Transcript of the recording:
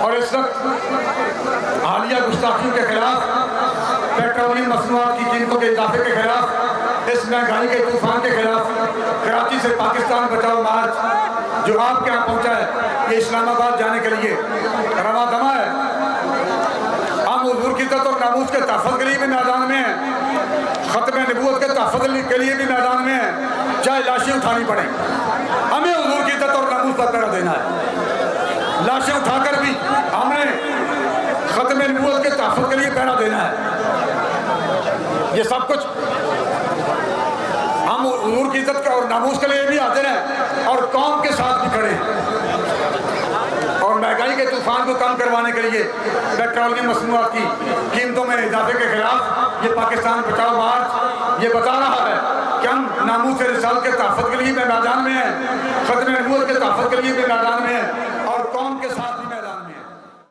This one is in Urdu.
اور اس وقت حالیہ گستاخیوں کے خلاف، پیٹرولیم مصنوعات کی قیمتوں کے اضافے کے خلاف، اس مہنگائی کے طوفان کے خلاف کراچی سے پاکستان بچاؤ مارچ جو آپ کے یہاں پہنچا ہے، یہ اسلام آباد جانے کے لیے رواں دواں ہے۔ ہم حضور کی عزت اور ناموس کے تحفظ کے لیے بھی میدان میں ہیں، ختم نبوت کے تحفظ کے لیے بھی میدان میں ہیں، چاہے لاشیں اٹھانی پڑیں، ہمیں حضور کی عزت اور ناموس کا پہرا دینا ہے۔ لاشیں اٹھا کر بھی ہمیں ختم نبوت کے تحفظ کے لیے پہرا دینا ہے۔ یہ سب کچھ ہم حضور کی عزت اور ناموس کے لیے بھی حاضر ہیں اور قوم کے ساتھ بھی کھڑے ہیں، اور مہنگائی کے طوفان کو کم کروانے کے لیے پیٹرولیم مصنوعات کی قیمتوں میں اضافے کے خلاف یہ پاکستان بچاؤ مارچ یہ بتا رہا ہے کہ ہم ناموس رسالت کے تحفظ کے لیے بھی میدان میں ہیں، ختم نبوت کے تحفظ کے لیے بھی میدان میں ہیں،